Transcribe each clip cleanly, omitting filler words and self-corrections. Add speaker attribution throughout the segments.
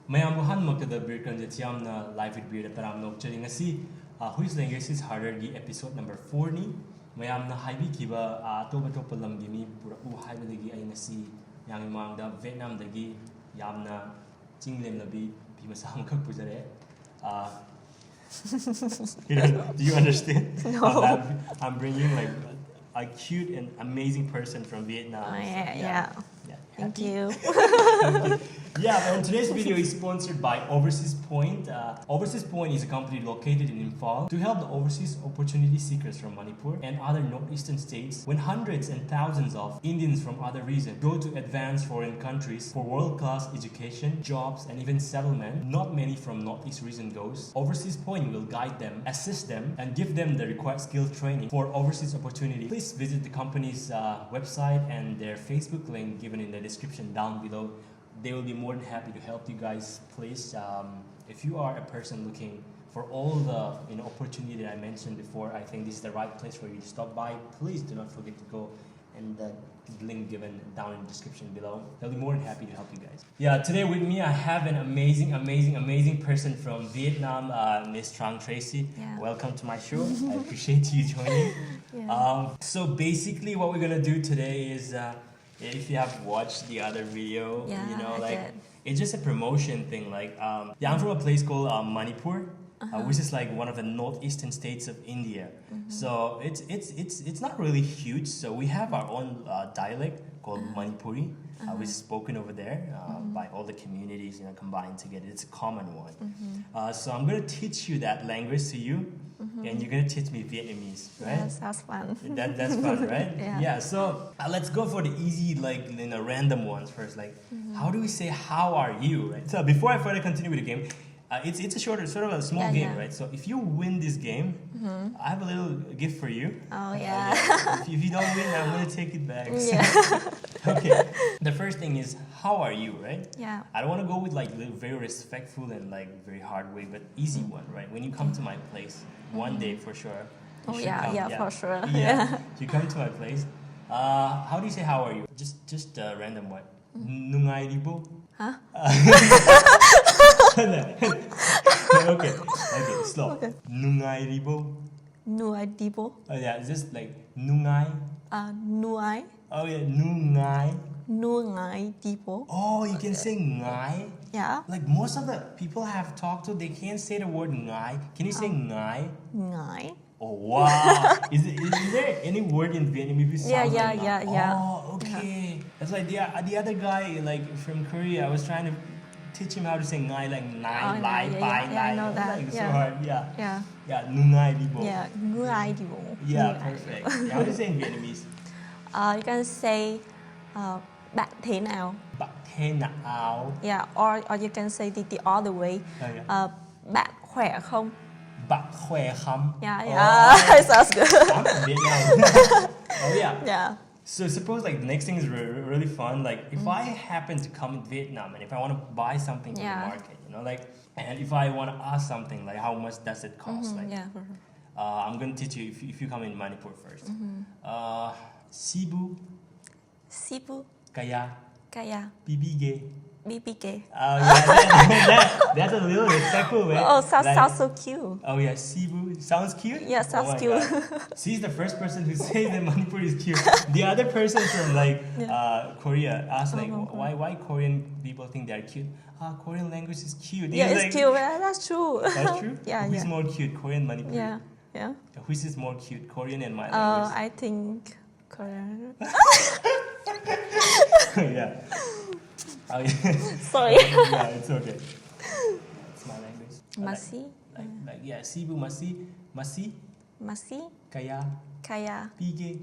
Speaker 1: Mayam Muhammad Birkarnelzelzit Thiyam na live with Beer Taram no charing asi whose language is harder gi episode number 4 ni mayam na haibi kiba toba topa lam gi mi pura u haiba dagi ay ngasi yang mang da Vietnam dagi yamna chinglem labi bi masam khak pujare do you understand?
Speaker 2: No.
Speaker 1: I'm bringing like a cute and amazing person from Vietnam.
Speaker 2: Oh, yeah. Thank you.
Speaker 1: Yeah, well, today's video is sponsored by Overseas Point. Overseas Point is a company located in Imphal to help the overseas opportunity seekers from Manipur and other northeastern states when hundreds and thousands of Indians from other regions go to advanced foreign countries for world-class education, jobs, and even settlement. Not many from northeast region goes. Overseas Point will guide them, assist them, and give them the required skill training for overseas opportunity. Please visit the company's website and their Facebook link given in the description down below. They will be more than happy to help you guys. Please, if you are a person looking for all the opportunity that I mentioned before, I think this is the right place for you to stop by. Please do not forget to go and the link given down in the description below. They'll be more than happy to help you guys. Yeah, today with me I have an amazing person from Vietnam, Miss Trang Tracy.
Speaker 2: Yeah.
Speaker 1: Welcome to my show. I appreciate you joining.
Speaker 2: Yeah.
Speaker 1: So basically what we're gonna do today is if you have watched the other video, it's just a promotion thing. I'm from a place called Manipur, which is like one of the northeastern states of India. So it's not really huge. So we have our own dialect called Manipuri, which is spoken over there by all the communities combined together. It's a common one. So I'm gonna teach you that language to you. And you're gonna teach me Vietnamese, right?
Speaker 2: Yes, that's fun.
Speaker 1: That's fun, right?
Speaker 2: Yeah.
Speaker 1: So let's go for the easy, random ones first. How do we say "How are you"? Right. So before I further continue with the game, it's a shorter, sort of a small game, right? So if you win this game, I have a little gift for you.
Speaker 2: Oh yeah.
Speaker 1: If you don't win, I'm gonna take it back.
Speaker 2: Yeah.
Speaker 1: Okay. The first thing is "How are you?" Right?
Speaker 2: Yeah.
Speaker 1: I don't want to go with very respectful and very hard way, but easy one, right? When you come to my place, one day for sure.
Speaker 2: Oh yeah, for sure.
Speaker 1: Yeah. You come to my place. How do you say "How are you"? Just a random one. Nungai di bo?
Speaker 2: Huh?
Speaker 1: Okay, slow.
Speaker 2: Okay.
Speaker 1: Nungai di bo?
Speaker 2: Nuai dibo.
Speaker 1: Oh yeah, just like nungai.
Speaker 2: Nuai.
Speaker 1: Oh yeah, nungai.
Speaker 2: Nuai dibo.
Speaker 1: Oh, you can say ngai.
Speaker 2: Yeah.
Speaker 1: Like most of the people I have talked to, they can't say the word ngai. Can you say ngai?
Speaker 2: Ngai.
Speaker 1: Oh wow! is there any word in Vietnamese?
Speaker 2: Yeah.
Speaker 1: Oh, okay. That's like the other guy from Korea. I was trying to teach him how to say ngai, nai, lai, bai, nai.
Speaker 2: I know that.
Speaker 1: So hard. Yeah.
Speaker 2: Yeah.
Speaker 1: Nungai di bo.
Speaker 2: Yeah. Nuai dibo.
Speaker 1: Yeah, perfect. How do you say in Vietnamese?
Speaker 2: You can say bạn thế nào.
Speaker 1: Bạn thế nào?
Speaker 2: Yeah, or you can say the other way. Bạn khỏe không?
Speaker 1: Bạn khỏe không?
Speaker 2: Yeah. It sounds good.
Speaker 1: I'm from Vietnam. Oh yeah.
Speaker 2: Yeah.
Speaker 1: So suppose the next thing is really fun. If I happen to come in Vietnam and if I want to buy something from the market, and if I want to ask something how much does it cost? I'm gonna teach you if you come in Manipur first. Sibu. Kaya. Bibige.
Speaker 2: BBK.
Speaker 1: Oh yeah, that's a little respectful, man.
Speaker 2: Oh, sounds so cute.
Speaker 1: Oh yeah, Sibu sounds cute.
Speaker 2: Yeah, sounds cute.
Speaker 1: She's the first person who says that Manipur is cute. The other person from Korea asked why Korean people think they're cute. Korean language is cute.
Speaker 2: Yeah, it's cute. Yeah, that's true.
Speaker 1: That's true.
Speaker 2: Yeah.
Speaker 1: Who's more cute, Korean, Manipuri?
Speaker 2: Yeah.
Speaker 1: Which is more cute, Korean and my language?
Speaker 2: I think Korean.
Speaker 1: Yeah. Oh, yeah.
Speaker 2: Sorry.
Speaker 1: Yeah, it's okay. It's my language.
Speaker 2: Masi.
Speaker 1: Sibu masi. Kaya. Pige.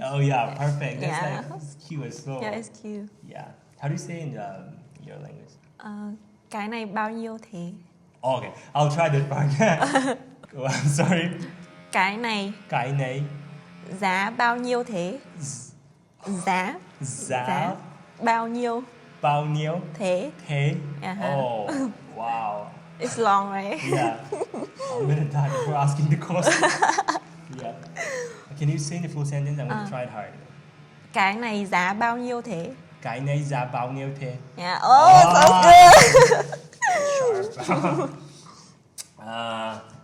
Speaker 1: Oh yeah, perfect. That's cute as well.
Speaker 2: Yeah, it's cute.
Speaker 1: Yeah. How do you say in your language?
Speaker 2: Cái này bao nhiêu thế?
Speaker 1: Okay, I'll try that part. Oh, I'm sorry.
Speaker 2: Cái này giá bao nhiêu thế? Giá bao nhiêu thế?
Speaker 1: Oh, wow.
Speaker 2: It's long, right?
Speaker 1: Yeah. I'm gonna die before asking the question. Yeah. Can you say the full sentence? I'm gonna try it hard.
Speaker 2: Cái này giá bao nhiêu thế?
Speaker 1: Cái này giá bao nhiêu thế?
Speaker 2: Yeah. Oh, sounds good.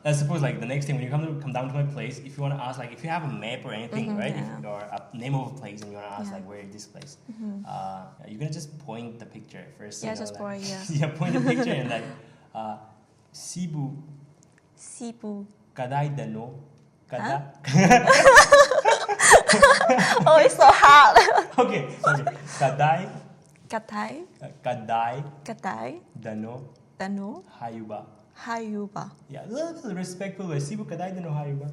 Speaker 1: I suppose like the next thing when you come down to my place, if you want to ask like if you have a map or anything, right?
Speaker 2: Yeah.
Speaker 1: Or a name of a place and you want to ask like where is this place, you're gonna just point the picture first.
Speaker 2: Yeah,
Speaker 1: you know,
Speaker 2: just
Speaker 1: like,
Speaker 2: point, yeah.
Speaker 1: yeah, point the picture and like Cebu,
Speaker 2: Cebu.
Speaker 1: Kadai Dano, Kada.
Speaker 2: Oh, it's so hard.
Speaker 1: Okay. Kadai,
Speaker 2: Katai.
Speaker 1: Kadai, Dano,
Speaker 2: Dano.
Speaker 1: Hayuba.
Speaker 2: Hayuba.
Speaker 1: Yeah, a little respectful way. Cebu Kadai Dano Hayuba.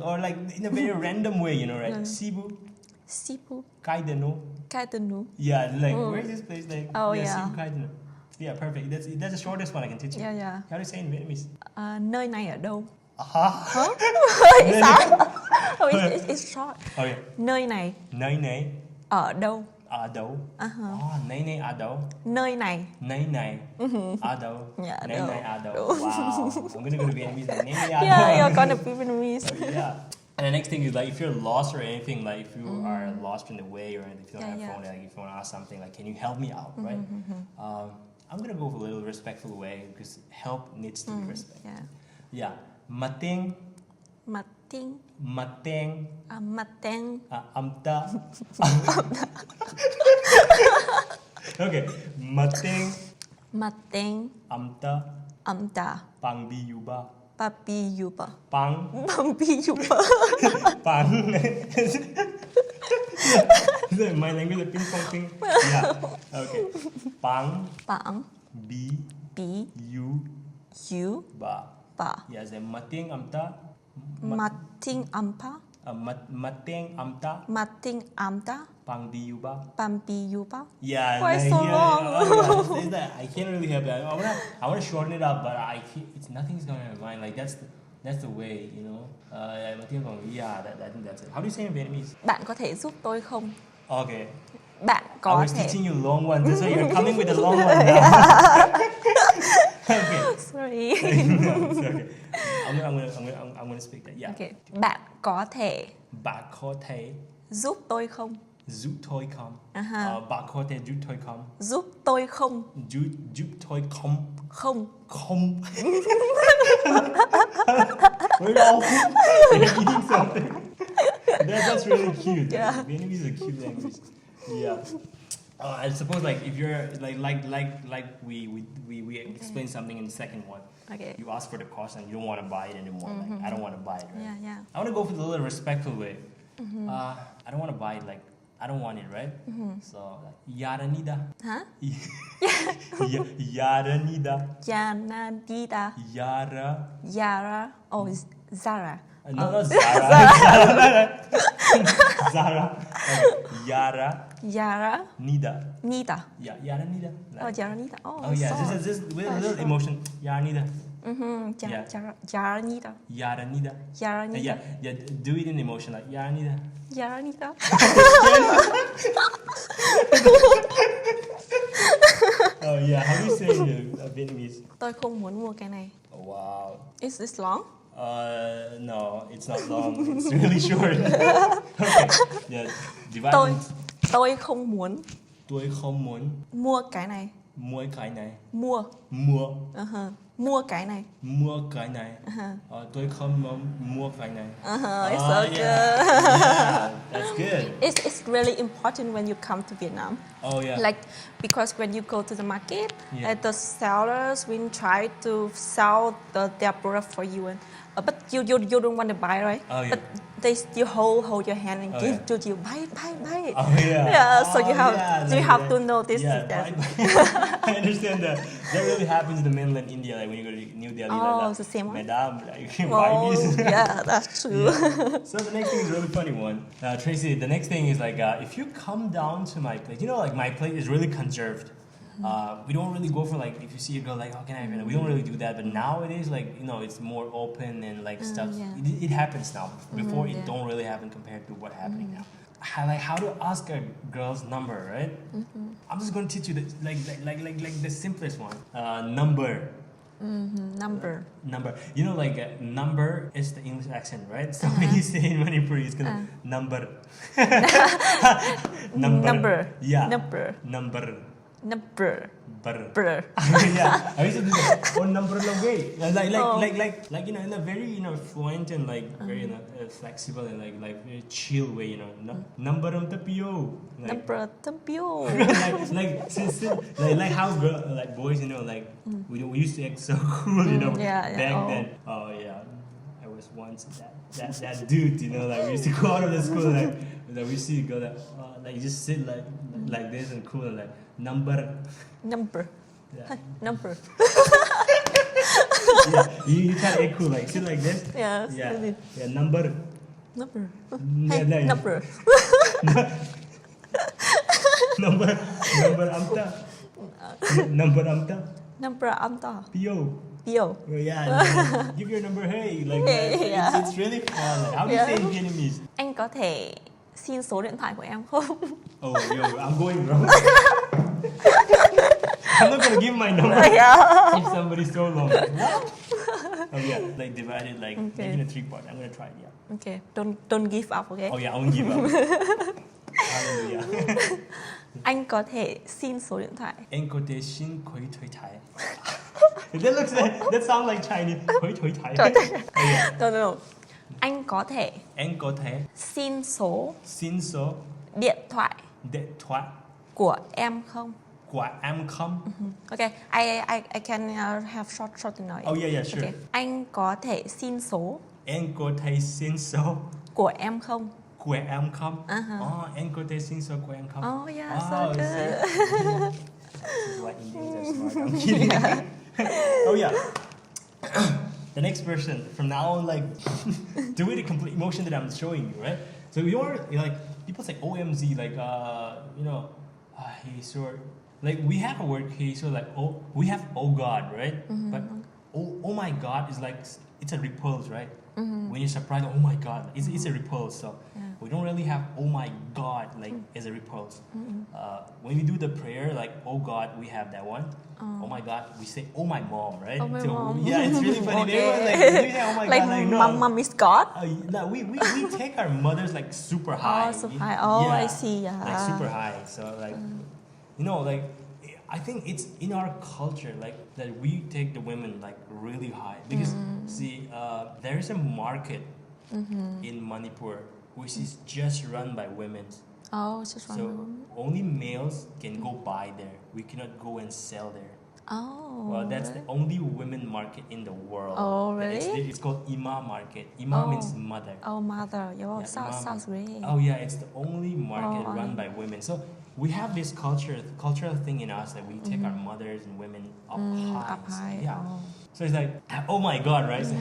Speaker 1: Or like in a very random way, you know, right? Cebu,
Speaker 2: Cebu.
Speaker 1: Kaidano.
Speaker 2: Kaidanu.
Speaker 1: Yeah, like where's this place? Like
Speaker 2: yeah.
Speaker 1: Cebu Kaidano. Yeah, perfect. That's the shortest one I can teach you.
Speaker 2: Yeah.
Speaker 1: How do you say in Vietnamese?
Speaker 2: Nơi này ở đâu?
Speaker 1: Huh?
Speaker 2: It's hard. Oh, it's short.
Speaker 1: Okay.
Speaker 2: Nơi này
Speaker 1: Nơi này
Speaker 2: ở đâu?
Speaker 1: ở đâu? Nơi này ở đâu?
Speaker 2: Nơi này.
Speaker 1: Nơi này ở đâu?
Speaker 2: Yeah,
Speaker 1: Nơi
Speaker 2: đâu.
Speaker 1: này ở đâu? Wow. I'm gonna go to Vietnamese. Like, nơi này ở
Speaker 2: Yeah,
Speaker 1: đâu?
Speaker 2: you're gonna be Vietnamese.
Speaker 1: Yeah. And the next thing is like if you're lost or anything, like if you are lost in the way or if you don't have phone, like if you want to ask something, like can you help me out, right? I'm gonna go for a little respectful way because help needs to be respected. Yeah. Mating.
Speaker 2: Mating.
Speaker 1: Mating.
Speaker 2: Mating.
Speaker 1: Amta. Okay. Mating.
Speaker 2: Mating.
Speaker 1: Amta.
Speaker 2: Amta.
Speaker 1: Pangbiyuba.
Speaker 2: Papiyuba.
Speaker 1: Pang.
Speaker 2: Papiyuba.
Speaker 1: Pang. My language is ping pong ping. Yeah. Okay. Pang.
Speaker 2: Pang.
Speaker 1: B.
Speaker 2: B.
Speaker 1: U.
Speaker 2: U.
Speaker 1: Ba.
Speaker 2: Ba.
Speaker 1: Yes. Mating amta.
Speaker 2: Mating ampa.
Speaker 1: Mating amta.
Speaker 2: Mating amta.
Speaker 1: Pangbiyuba.
Speaker 2: Pampiyuba.
Speaker 1: Yeah.
Speaker 2: Why
Speaker 1: like,
Speaker 2: so
Speaker 1: yeah,
Speaker 2: long?
Speaker 1: Oh, yeah. That. I can't really help that. I wanna shorten it up, but it's nothing's going in my mind. Like that's the way, you know. Yeah, I think that's it. How do you say in Vietnamese?
Speaker 2: Bạn có thể giúp tôi không?
Speaker 1: Okay.
Speaker 2: Bạn
Speaker 1: I
Speaker 2: có
Speaker 1: was
Speaker 2: thể.
Speaker 1: teaching you long ones. That's why you're coming with the long one now. Okay.
Speaker 2: Sorry.
Speaker 1: It's okay. I'm gonna speak that. Yeah.
Speaker 2: Okay. Bạn có thể
Speaker 1: Bạn có thể
Speaker 2: giúp tôi không?
Speaker 1: giúp tôi không? Bạn có thể giúp tôi không?
Speaker 2: Giúp tôi không?
Speaker 1: Giúp tôi không?
Speaker 2: Không.
Speaker 1: Không. We're all eating something. That's really cute.
Speaker 2: Yeah.
Speaker 1: Vietnamese is a cute language. Yeah. I suppose like if you're like we explained something in the second one.
Speaker 2: Okay.
Speaker 1: You ask for the cost and you don't want to buy it anymore. Like I don't want to buy it. Right?
Speaker 2: Yeah.
Speaker 1: I want to go for the little respectful way. I don't want to buy it. Like I don't want it, right? So like, Yaranida.
Speaker 2: Hả?
Speaker 1: Yaranida.
Speaker 2: Yanadida.
Speaker 1: Yara.
Speaker 2: Yara. Oh, Zara.
Speaker 1: No, Zara. Zara. Yara.
Speaker 2: Yara.
Speaker 1: Nida.
Speaker 2: Nida.
Speaker 1: Yeah, Yara Nida.
Speaker 2: Oh, Yaranida. Oh,
Speaker 1: yeah.
Speaker 2: sorry.
Speaker 1: This with a little emotion. Yara Nida.
Speaker 2: Yaranida.
Speaker 1: Yara Nida.
Speaker 2: Yaranida.
Speaker 1: Yeah. Do it in emotion like Yara Nida.
Speaker 2: Yaranida.
Speaker 1: Oh yeah. How do you say in Vietnamese?
Speaker 2: Tôi không muốn mua cái này.
Speaker 1: Oh, wow.
Speaker 2: Is this long?
Speaker 1: No, it's not long. It's really short. Okay. Yeah. Divide.
Speaker 2: Tôi không muốn
Speaker 1: Tôi không muốn
Speaker 2: mua cái này.
Speaker 1: mua cái này.
Speaker 2: Mua cái này.
Speaker 1: Mua cái này. Tôi không muốn mua cái này.
Speaker 2: It's so
Speaker 1: yeah.
Speaker 2: good.
Speaker 1: Yeah, that's good.
Speaker 2: It's really important when you come to Vietnam.
Speaker 1: Oh yeah.
Speaker 2: Like because when you go to the market,
Speaker 1: Yeah.
Speaker 2: the sellers will try to sell their product for you, and but you don't want to buy, right?
Speaker 1: Oh, yeah.
Speaker 2: But they still hold your hand and give
Speaker 1: yeah.
Speaker 2: to you, buy it.
Speaker 1: Oh yeah.
Speaker 2: Yeah. So you
Speaker 1: yeah,
Speaker 2: have to notice
Speaker 1: yeah,
Speaker 2: that.
Speaker 1: I understand that. That really happens in the mainland India, like when you go to New Delhi.
Speaker 2: Oh,
Speaker 1: like
Speaker 2: it's the same one?
Speaker 1: Madam, like you can
Speaker 2: Oh,
Speaker 1: buy these.
Speaker 2: yeah, that's true.
Speaker 1: Yeah. So the next thing is a really funny one. Tracy, the next thing is like if you come down to my place, you know, like my place is really conserved. We don't really go for like if you see a girl like how can I have it? We don't really do that. But nowadays, like you know, it's more open and like stuff.
Speaker 2: yeah.
Speaker 1: It happens now. Before it
Speaker 2: yeah.
Speaker 1: don't really happen compared to what happening now. How to ask a girl's number, right? I'm just gonna teach you the like the simplest one. Number. Number. You know, like number is the English accent, right? So when you say in Manipuri, it's gonna number.
Speaker 2: Number.
Speaker 1: Yeah.
Speaker 2: Number.
Speaker 1: Number.
Speaker 2: Number.
Speaker 1: Brr.
Speaker 2: Brr.
Speaker 1: Yeah, I used to do that. Or number way. Like in a very fluent and very flexible and like very chill way. Number tapio.
Speaker 2: Number tampio.
Speaker 1: like how boys we used to act so cool back then. Oh yeah, I was once that dude. We used to go out of the school like we used to go like just sit like this and cool and number.
Speaker 2: Yeah. Number.
Speaker 1: Yeah, you can't act cool sit like this.
Speaker 2: Yes.
Speaker 1: Yeah, number.
Speaker 2: Hey, number.
Speaker 1: Number amta. Number amta.
Speaker 2: Number amta.
Speaker 1: Pio.
Speaker 2: Pio.
Speaker 1: Oh, yeah. Give your number. Hey, it's really fun. How do you say in Vietnamese?
Speaker 2: Anh có thể xin số điện thoại của em không?
Speaker 1: Oh, yo, I'm going wrong. I'm not gonna give my number if somebody's so long. Oh yeah, divided in a 3 part. I'm gonna try it. Yeah.
Speaker 2: Okay, don't give up, okay?
Speaker 1: Oh yeah, I won't give up. Hallelujah.
Speaker 2: Anh có thể xin số điện thoại.
Speaker 1: Anh có thể xin quỹ thuế thái. That sounds like Chinese. Quỹ thuế thái.
Speaker 2: No. Anh có thể xin số điện thoại của em không?
Speaker 1: Của em không?
Speaker 2: Okay, I can have short noise.
Speaker 1: Oh yeah, sure.
Speaker 2: Okay. Anh có thể xin số của em không?
Speaker 1: Của em không? Oh, anh có thể xin số của em không?
Speaker 2: Oh yeah, so good.
Speaker 1: This is why Indians are smart. I'm kidding. Oh yeah. The next person, from now on, do it a complete emotion that I'm showing you, right? So you're people say OMZ, hey, sir. We have a word here, so we have oh God, right? Mm-hmm. But oh my God is it's a repulse, right? Mm-hmm. When you're surprised, oh my God, it's a repulse. So we don't really have oh my God as a repulse. Mm-hmm. When we do the prayer, oh God, we have that one. Oh my God, we say oh my mom, right?
Speaker 2: Oh my mom.
Speaker 1: Yeah, it's really funny.
Speaker 2: Okay.
Speaker 1: Oh my God, no.
Speaker 2: Mom is God.
Speaker 1: No, we take our mothers super high.
Speaker 2: Oh, super high. Oh, yeah. I see. Yeah.
Speaker 1: Super high. So I think it's in our culture that we take the women really high because see there is a market in Manipur which is just run by women.
Speaker 2: Oh, it's just run by women.
Speaker 1: Only males can go buy there. We cannot go and sell there.
Speaker 2: Oh.
Speaker 1: Well, that's
Speaker 2: really?
Speaker 1: the only women market in the world.
Speaker 2: Oh, really?
Speaker 1: It's called Ima market. Ima means mother.
Speaker 2: Oh, mother. Yeah, sounds great.
Speaker 1: Oh yeah, it's the only market run by women. So we have this cultural thing in us that we take our mothers and women up high.
Speaker 2: Up high.
Speaker 1: Yeah.
Speaker 2: Oh.
Speaker 1: So it's oh my God, right? So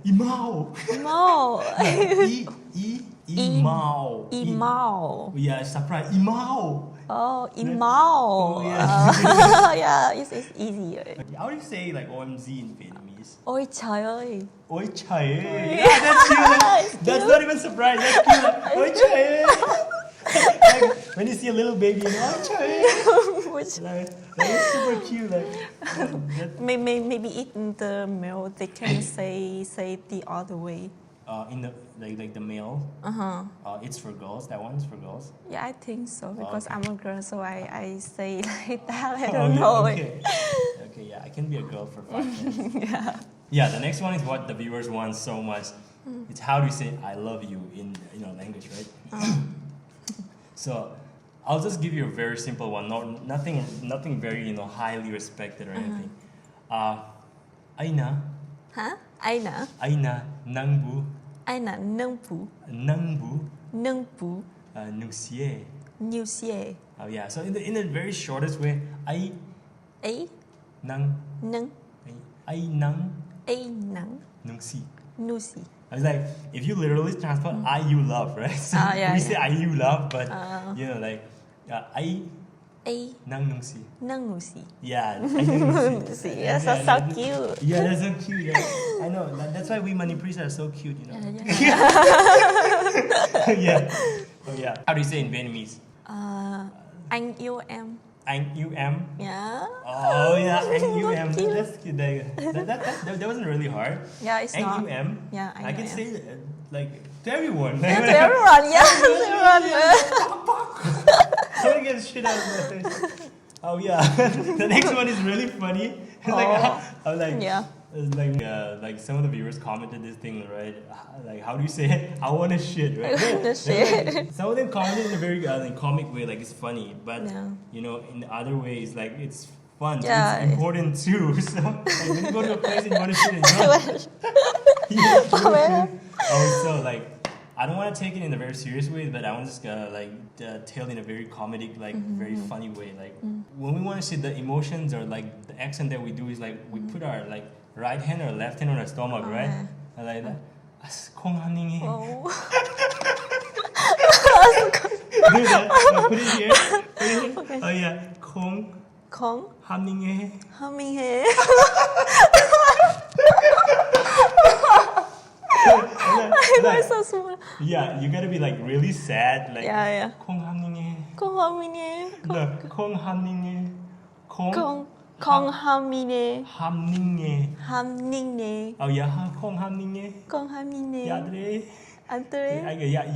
Speaker 1: Imao.
Speaker 2: Imao.
Speaker 1: Imao.
Speaker 2: Imao.
Speaker 1: Yeah, surprise. Imao.
Speaker 2: Oh, Imao.
Speaker 1: Oh, yeah.
Speaker 2: Yeah, it's easy.
Speaker 1: How do you say OMZ in Vietnamese?
Speaker 2: Ôi trời ơi.
Speaker 1: Ôi trời ơi. Yeah, that's cute. That's not even surprise. That's cute. Ôi trời ơi. When you see a little baby, ôi trời ơi. That is super cute.
Speaker 2: Maybe in the male they can say the other way.
Speaker 1: In the the male. It's for girls. That one's for girls.
Speaker 2: Yeah, I think so because I'm a girl, so I say like that. I don't know.
Speaker 1: Okay. Okay, yeah, I can be a girl for 5 minutes. Yeah. The next one is what the viewers want so much. It's how do you say I love you in language, right? So I'll just give you a very simple one. Nothing very highly respected or anything. Aina.
Speaker 2: Hả? Aina.
Speaker 1: Aina nang bu.
Speaker 2: Aina nâng bú.
Speaker 1: Nang bu.
Speaker 2: Nâng bú.
Speaker 1: Nung xie.
Speaker 2: Nhiêu xie.
Speaker 1: Oh yeah. So in the very shortest way, ai.
Speaker 2: Ấy.
Speaker 1: Nang.
Speaker 2: Nâng.
Speaker 1: Ai nang.
Speaker 2: Ấy nắng.
Speaker 1: Nung si.
Speaker 2: Nu si.
Speaker 1: I was if you literally transport I you love, right? So we say I you love, but I nang nung si.
Speaker 2: Nâng nụ si.
Speaker 1: Yeah, I nung si.
Speaker 2: Yes, that's so cute.
Speaker 1: Yeah, that's so cute. Yeah. I know. That's why we Manipuris are so cute, Yeah. Oh yeah. How do you say in Vietnamese?
Speaker 2: Anh yêu em.
Speaker 1: Anh yêu em.
Speaker 2: Yeah.
Speaker 1: Oh yeah, anh yêu em. That's cute. That wasn't really hard.
Speaker 2: Yeah, it's
Speaker 1: anh
Speaker 2: not.
Speaker 1: yêu em.
Speaker 2: Yeah,
Speaker 1: I can say to everyone.
Speaker 2: Yeah, to everyone. Yeah, to everyone.
Speaker 1: I'm gonna get shit out of my face. Oh yeah, the next one is really funny. I'm like,
Speaker 2: Yeah.
Speaker 1: it's like some of the viewers commented this thing, right? Like, how do you say it? I want to shit, right?
Speaker 2: The shit.
Speaker 1: Some of them commented in a very like, comic way, like it's funny, but
Speaker 2: Yeah.
Speaker 1: you know, in the other ways, like it's fun.
Speaker 2: Yeah.
Speaker 1: It's important too. So like, when you go to a place and you want to shit, and so like, I don't want to take it in a very serious way, but I want to just tell in a very comedic, like very funny way. Like when we want to see the emotions or like the accent that we do is like we put our like right hand or left hand on our stomach, right? I like that. 콩하닝이.
Speaker 2: Oh.
Speaker 1: Do that. Put it here. Put it here.
Speaker 2: Okay.
Speaker 1: Oh yeah. 콩.
Speaker 2: Kong.
Speaker 1: 하닝이.
Speaker 2: Haminhe. Why so small?
Speaker 1: Yeah, you gotta be like really sad, like
Speaker 2: Yeah.
Speaker 1: 콩하닝이.
Speaker 2: Kong Haminhe.
Speaker 1: No, 콩하닝이.
Speaker 2: Kong. Kong Haminhe.
Speaker 1: 함닝이.
Speaker 2: Hamningne.
Speaker 1: Oh yeah, 콩하닝이.
Speaker 2: Kong Haminhe.
Speaker 1: 야드레.
Speaker 2: Andre.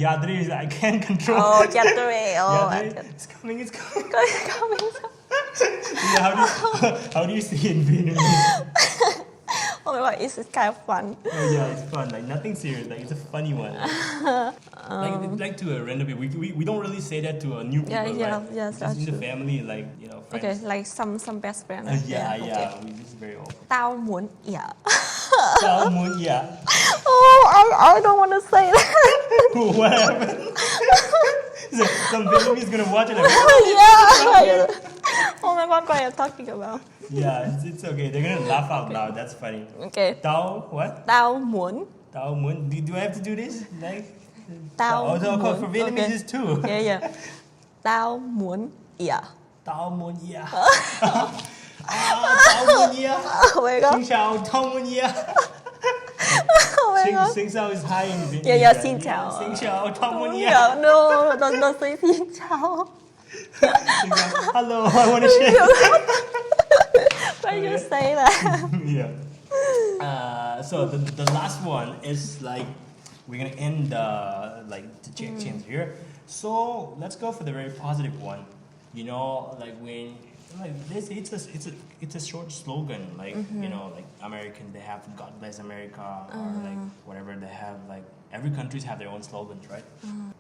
Speaker 1: 야드레 is I can't control.
Speaker 2: Oh, Yatre. Oh,
Speaker 1: 야드레. It's coming. It's coming.
Speaker 2: coming.
Speaker 1: Yeah, how do you say it in Vietnamese?
Speaker 2: Oh my god, it's kind of fun.
Speaker 1: Oh yeah, it's fun. Like nothing serious. Like it's a funny one. Like to a random people. We don't really say that to a new people.
Speaker 2: Yeah,
Speaker 1: right?
Speaker 2: yes,
Speaker 1: Just
Speaker 2: that's
Speaker 1: in the
Speaker 2: true.
Speaker 1: family, like you know,
Speaker 2: Okay,
Speaker 1: friends.
Speaker 2: like some best friend.
Speaker 1: Yeah.
Speaker 2: Okay.
Speaker 1: We just very open.
Speaker 2: Tao muốn, yeah.
Speaker 1: Tao muốn, yeah.
Speaker 2: Oh, I don't want to say that.
Speaker 1: What happened? Some Vietnamese gonna watch it. Like,
Speaker 2: Yeah. Oh my god, what are you talking about?
Speaker 1: yeah, it's okay. They're gonna laugh out loud. That's funny.
Speaker 2: Okay.
Speaker 1: Tao what?
Speaker 2: Tao muốn.
Speaker 1: Tao muốn. Do I have to do this? Like.
Speaker 2: Tao
Speaker 1: Oh, so
Speaker 2: muốn.
Speaker 1: for Vietnamese
Speaker 2: Okay.
Speaker 1: is too.
Speaker 2: Yeah. Tao muốn, yeah.
Speaker 1: Tao muốn, yeah. Tao muốn, yeah.
Speaker 2: Oh my god.
Speaker 1: Xin chào, Tao muốn, yeah.
Speaker 2: Oh my god.
Speaker 1: Xin chào is hi in Vietnamese.
Speaker 2: Yeah,
Speaker 1: right?
Speaker 2: xin chào.
Speaker 1: Xin chào, Tao muốn, yeah.
Speaker 2: Yeah, no, don't say xin chào.
Speaker 1: Xin chào. Hello, I want to share.
Speaker 2: Why you say that?
Speaker 1: Yeah. So the last one is like we're gonna end the change here. So let's go for the very positive one. You know, like when like this, it's a short slogan. Like you know, like American, they have "God bless America" or like whatever they have. Like every countries have their own slogans, right?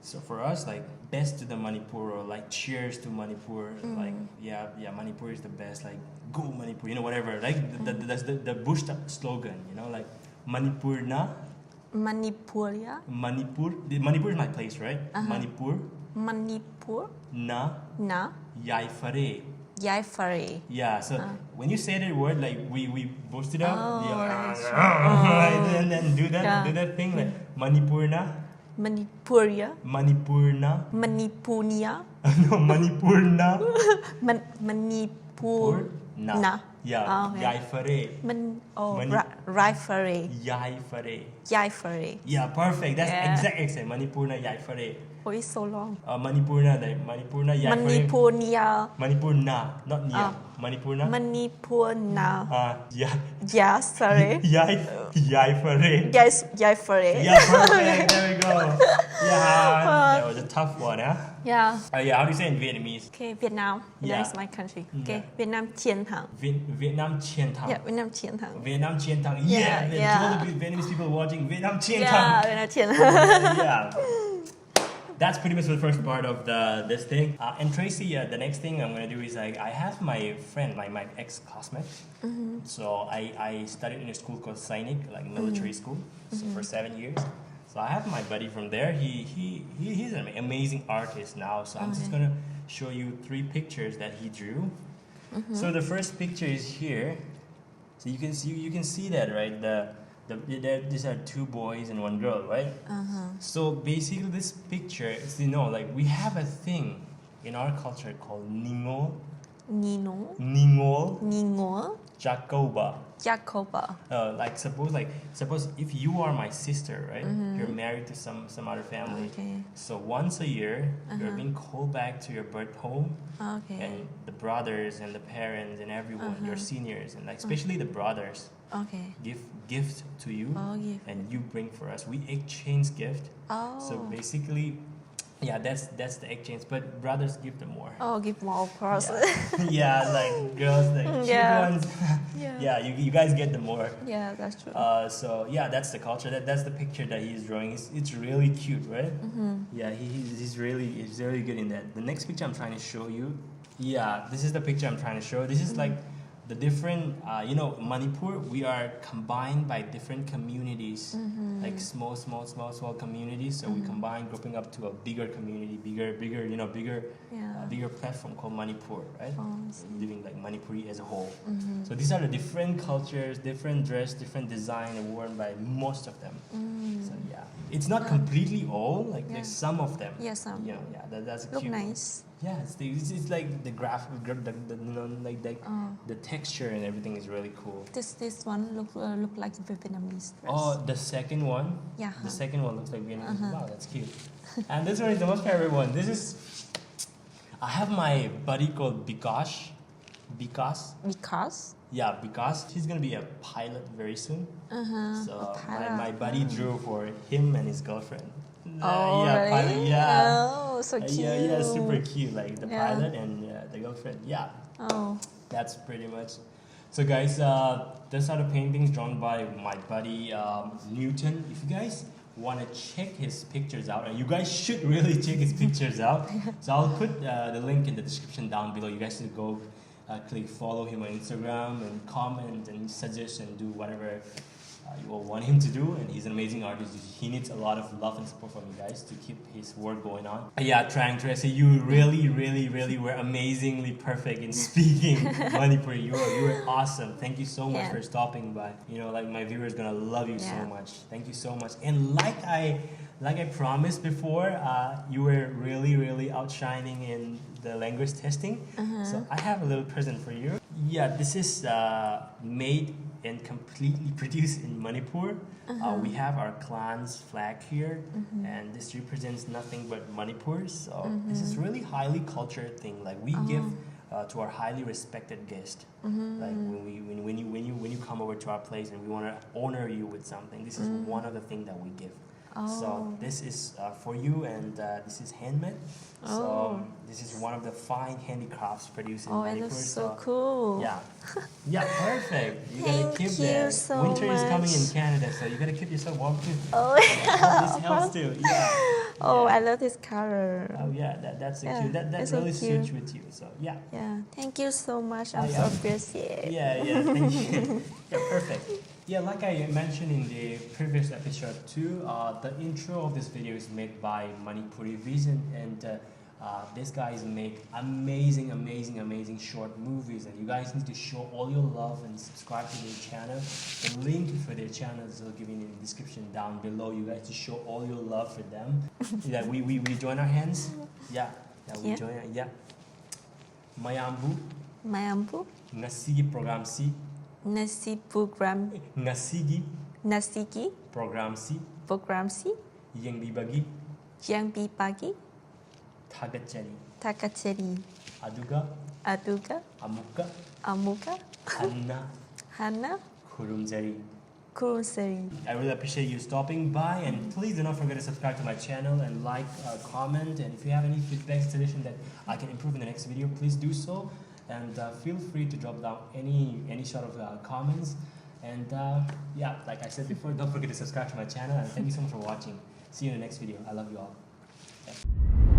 Speaker 1: So for us, like best to the Manipur or like cheers to Manipur. Like yeah, Manipur is the best. Like go Manipur, you know, whatever. Like that's the Bush slogan. You know, like Manipur na.
Speaker 2: Manipur, yeah.
Speaker 1: Manipur is my place, right? Manipur
Speaker 2: Manipur.
Speaker 1: na
Speaker 2: Na.
Speaker 1: yai fare.
Speaker 2: Yai Fare.
Speaker 1: Yeah, so when you say that word, like we boost it up,
Speaker 2: Oh, that's
Speaker 1: and then do that thing like Manipur na.
Speaker 2: Manipur, yeah.
Speaker 1: Manipur na.
Speaker 2: Manipuria.
Speaker 1: No, Manipur na.
Speaker 2: Manipur. Na.
Speaker 1: Yeah,
Speaker 2: Oh, okay.
Speaker 1: yai fare.
Speaker 2: Rai Fare.
Speaker 1: Yai fare.
Speaker 2: Yai Fare.
Speaker 1: Yeah, perfect. That's
Speaker 2: Yeah.
Speaker 1: exact accent. Manipur na yai fare.
Speaker 2: Oh, it's so long.
Speaker 1: Manipur na yai fare.
Speaker 2: Manipuria.
Speaker 1: Manipur na, not niya. Manipur na.
Speaker 2: Manipur na.
Speaker 1: Yeah.
Speaker 2: Sorry.
Speaker 1: Yai fare.
Speaker 2: Yes, Yai Fare.
Speaker 1: Yeah, perfect. There we go. Yeah, that was a tough one, huh?
Speaker 2: Yeah.
Speaker 1: Yeah, how do you say in Vietnamese?
Speaker 2: Okay, Vietnam.
Speaker 1: Yeah.
Speaker 2: That is my country. Okay,
Speaker 1: Yeah.
Speaker 2: Vietnam Chiến Thắng.
Speaker 1: Vietnam Chiến Thắng.
Speaker 2: Yeah, Vietnam Chiến Thắng.
Speaker 1: Vietnam Chiến Thắng. Yeah.
Speaker 2: Yeah.
Speaker 1: To all the Vietnamese people watching, Vietnam Chiến
Speaker 2: Yeah,
Speaker 1: Thắng.
Speaker 2: Vietnam Chiến Thắng.
Speaker 1: Yeah. That's pretty much the first part of this thing. And Tracy, the next thing I'm gonna do is like I have my friend, my ex-classmate. So I studied in a school called Sainik, like military school, so for 7 years. So I have my buddy from there. He's an amazing artist now. So I'm just gonna show you 3 pictures that he drew. So the first picture is here. So you can see that, right? These are 2 boys and 1 girl, right? So basically, this picture is, you know, like we have a thing in our culture called Ningo,
Speaker 2: Ningo.
Speaker 1: Jacoba.
Speaker 2: Jacoba.
Speaker 1: Like suppose if you are my sister, right? You're married to some other family.
Speaker 2: Okay.
Speaker 1: So once a year, you're being called back to your birth home.
Speaker 2: Okay.
Speaker 1: And the brothers and the parents and everyone, your seniors, and like especially the brothers.
Speaker 2: Okay.
Speaker 1: Give gift to you,
Speaker 2: Oh, gift.
Speaker 1: and you bring for us. We exchange gift.
Speaker 2: Oh.
Speaker 1: So basically, Yeah, that's the exchange, but brothers give them more.
Speaker 2: Oh, give more, of course.
Speaker 1: Yeah, yeah, like girls, like cute
Speaker 2: Yeah.
Speaker 1: ones.
Speaker 2: Yeah.
Speaker 1: Yeah, you guys get the more.
Speaker 2: Yeah, that's true.
Speaker 1: So yeah, that's the culture. That's the picture that he's drawing. It's really cute, right? Yeah, he's really good in that. The next picture I'm trying to show you. Yeah, this is the picture I'm trying to show. This is like the different, Manipur, we are combined by different communities, like small communities. So we combine, grouping up to a bigger community, bigger platform called Manipur, right? Living like Manipuri as a whole. So these are the different cultures, different dress, different design worn by most of them. So yeah, it's not completely all, like there's some of them.
Speaker 2: Yeah, some.
Speaker 1: Yeah, that's
Speaker 2: Look
Speaker 1: cute.
Speaker 2: nice.
Speaker 1: Yeah, it's like the the texture and everything is really cool.
Speaker 2: This one look like Vietnamese dress.
Speaker 1: Oh, the second one.
Speaker 2: Yeah.
Speaker 1: The second one looks like Vietnamese. Wow, that's cute. And this one is the most favorite one. I have my buddy called Bikash.
Speaker 2: Because?
Speaker 1: Yeah, because he's gonna be a pilot very soon. So my buddy drew for him and his girlfriend.
Speaker 2: Oh,
Speaker 1: yeah,
Speaker 2: really?
Speaker 1: pilot, yeah.
Speaker 2: Oh, so cute.
Speaker 1: Yeah, super cute. Like the
Speaker 2: Yeah.
Speaker 1: pilot and the girlfriend. Yeah.
Speaker 2: Oh.
Speaker 1: That's pretty much. So guys, those are the paintings drawn by my buddy Newton. If you guys want to check his pictures out, and you guys should really check his pictures out. So I'll put the link in the description down below. You guys should go click follow him on Instagram and comment and suggest and do whatever you all want him to do. And he's an amazing artist. He needs a lot of love and support from you guys to keep his work going on. Yeah, Trang, Tracy, you really were amazingly perfect in speaking Manipuri. You were awesome. Thank you so much for stopping by. Like my viewers gonna love you so much. Thank you so much. And like I promised before, you were really outshining in the language testing. So I have a little present for you. Yeah, this is made and completely produced in Manipur. We have our clan's flag here, and this represents nothing but Manipur. So this is really highly cultured thing. Like we give to our highly respected guest. Like when you come over to our place and we want to honor you with something, this is one of the things that we give. So this is for you, and this is handmade. So this is one of the fine handicrafts produced in Manipur.
Speaker 2: It looks so cool.
Speaker 1: Yeah, perfect. You gotta keep
Speaker 2: Thank you
Speaker 1: that.
Speaker 2: so
Speaker 1: Winter is coming in
Speaker 2: much.
Speaker 1: Canada, so you gotta keep yourself warm too.
Speaker 2: Oh,
Speaker 1: This helps too. Yeah.
Speaker 2: Oh, I love this color.
Speaker 1: Oh yeah, that's so cute. That
Speaker 2: it's so
Speaker 1: really
Speaker 2: cute.
Speaker 1: suits with you. So yeah.
Speaker 2: Yeah, thank you so much. I'm so appreciative.
Speaker 1: Yeah, thank you. Yeah, perfect. Yeah, like I mentioned in the previous episode too, the intro of this video is made by Manipuri Vision, and this guy is make amazing short movies, and you guys need to show all your love and subscribe to their channel. The link for their channel is given in the description down below. You guys to show all your love for them. Yeah, we join our hands. Yeah, we join. Yeah. Mayambu. Ngasigi program si.
Speaker 2: Nasi program.
Speaker 1: Ngasigi.
Speaker 2: Nasigi.
Speaker 1: Program si. Yang dibagi.
Speaker 2: Yang dibagi.
Speaker 1: Takacheri. Aduga. Amuka. Hanna. Kurumzeri. I really appreciate you stopping by, and please do not forget to subscribe to my channel and like, comment, and if you have any feedback, suggestion that I can improve in the next video, please do so. And feel free to drop down any sort of comments. And yeah, like I said before, don't forget to subscribe to my channel, and thank you so much for watching. See you in the next video. I love you all. Okay.